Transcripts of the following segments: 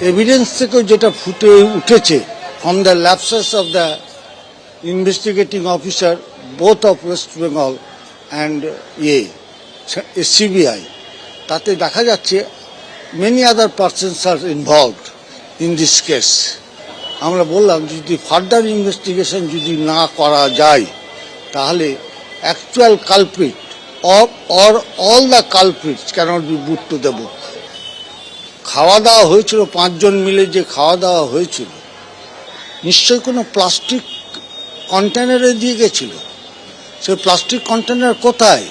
Evidence থেকে যেটা ফুটে উঠেছে from the lapses of the investigating officer both of West Bengal and CBI, তাতে দেখা যাচ্ছে many other persons are involved in this case. আমরা বললাম যদি ফার্দার ইনভেস্টিগেশন যদি না করা যায় তাহলে actual culprit or all the culprits cannot be put to the book. খাওয়া দাওয়া হয়েছিল, 5 জন মিলে যে খাওয়া দাওয়া হয়েছিল নিশ্চয়ই কোনো প্লাস্টিক কন্টেনারে দিয়ে গেছিল। সেই প্লাস্টিক কন্টেনার কোথায়?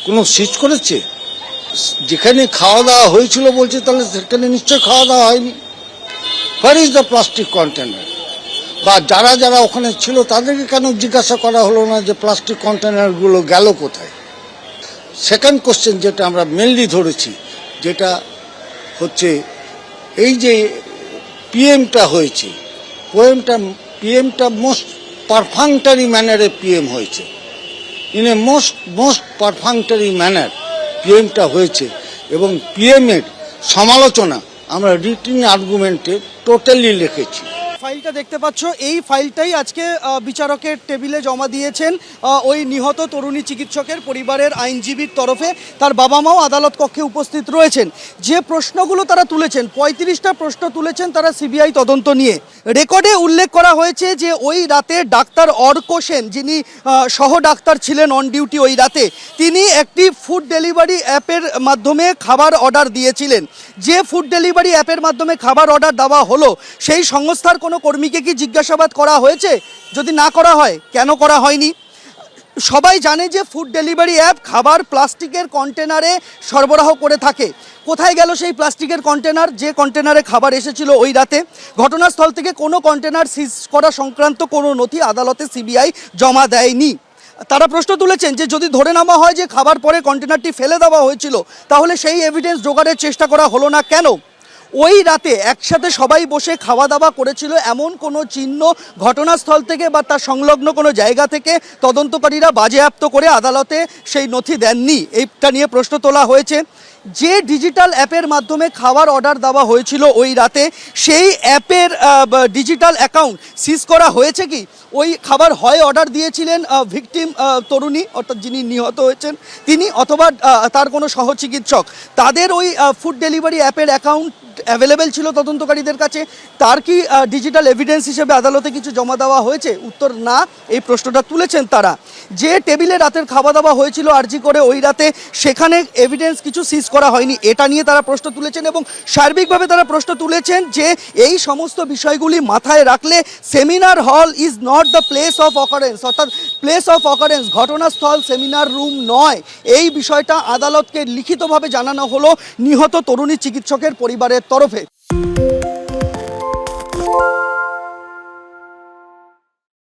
কোনো সিজ করেছে? যেখানে খাওয়া দাওয়া হয়েছিল বলছে, তাহলে সেখানে নিশ্চয় খাওয়া দাওয়া হয়নি। Where is the plastic container? বা যারা যারা ওখানে ছিল তাদেরকে কেন জিজ্ঞাসা করা হলো না যে প্লাস্টিক কন্টেনারগুলো গেল কোথায়? সেকেন্ড কোশ্চেন যেটা আমরা মেনলি ধরেছি, যেটা হচ্ছে এই যে পিএমটা হয়েছে, পিএমটা মোস্ট পারফাংটারি ম্যানারে পিএম হয়েছে। ইন এ মোস্ট পারফাংটারি ম্যানার পিএমটা হয়েছে এবং পিএমের সমালোচনা আমরা রিটিন আর্গুমেন্টে টোটালি লিখেছি। ফাইলটা দেখতে পাচ্ছ, এই ফাইলটাই আজকে বিচারকের টেবিলে জমা দিয়েছেন ওই নিহত তরুণী চিকিৎসকের পরিবারের আইনজীবীর তরফে। তার বাবা মাও আদালত কক্ষে উপস্থিত রয়েছেন। যে প্রশ্নগুলো তারা তুলেছেন, 35টা প্রশ্ন তুলেছেন তারা সিবিআই তদন্ত নিয়ে। রেকর্ডে উল্লেখ করা হয়েছে যে ওই রাতে ডাক্তার অর্ক সেন, যিনি সহ ডাক্তার ছিলেন অন ডিউটি ওই রাতে, তিনি একটি ফুড ডেলিভারি অ্যাপের মাধ্যমে খাবার অর্ডার দিয়েছিলেন। যে ফুড ডেলিভারি অ্যাপের মাধ্যমে খাবার অর্ডার দেওয়া হলো সেই সংস্থার কোনো কর্মীকে কি জিজ্ঞাসাবাদ করা হয়েছে? যদি না করা হয়, কেন করা হয়নি? সবাই জানে যে ফুড ডেলিভারি অ্যাপ খাবার প্লাস্টিকের কন্টেনারে সরবরাহ করে থাকে। কোথায় গেল সেই প্লাস্টিকের কন্টেনার, যে কন্টেনারে খাবার এসেছিল ওই রাতে? ঘটনাস্থল থেকে কোনো কন্টেনার সিজ করা সংক্রান্ত কোনো নথি আদালতে সিবিআই জমা দেয়নি। তারা প্রশ্ন তুলেছেন যে যদি ধরে নেওয়া হয় যে খাবার পরে কন্টেনারটি ফেলে দেওয়া হয়েছিল, তাহলে সেই এভিডেন্স জোগাড়ের চেষ্টা করা হলো না কেন? ওই রাতে একসাথে সবাই বসে খাওয়া দাওয়া করেছিল এমন কোনো চিহ্ন ঘটনাস্থল থেকে বা তার সংলগ্ন কোনো জায়গা থেকে তদন্তকারীরা বাজেয়াপ্ত করে আদালতে সেই নথি দেননি। এইটা নিয়ে প্রশ্ন তোলা হয়েছে। যে ডিজিটাল অ্যাপের মাধ্যমে খাবার অর্ডার দেওয়া হয়েছিল ওই রাতে, সেই অ্যাপের ডিজিটাল অ্যাকাউন্ট সিজ করা হয়েছে কি? ওই খাবার হয় অর্ডার দিয়েছিলেন ভিকটিম তরুণী, অর্থাৎ যিনি নিহত হয়েছেন তিনি, অথবা তার কোনো সহচিকিৎসক। তাদের ওই ফুড ডেলিভারি অ্যাপের অ্যাকাউন্ট অ্যাভেলেবেল ছিল তদন্তকারীদের কাছে। তার কি ডিজিটাল এভিডেন্স হিসেবে আদালতে কিছু জমা দেওয়া হয়েছে? উত্তর না। এই প্রশ্নটা তুলেছেন তারা। যে টেবিলে রাতের খাওয়া দাওয়া হয়েছিল আরজি করে ওই রাতে, সেখানে এভিডেন্স কিছু সিজ করা হয়নি, এটা নিয়ে তারা প্রশ্ন তুলেছেন। এবং সার্বিকভাবে তারা প্রশ্ন তুলেছেন যে এই সমস্ত বিষয়গুলি মাথায় রাখলে seminar hall is not the place of occurrence, অর্থাৎ প্লেস অফ অকারেন্স ঘটনাস্থল সেমিনার রুম নয়। এই বিষয়টা আদালতকে লিখিতভাবে জানানো হলো নিহত তরুণী চিকিৎসকের পরিবারের তরফে।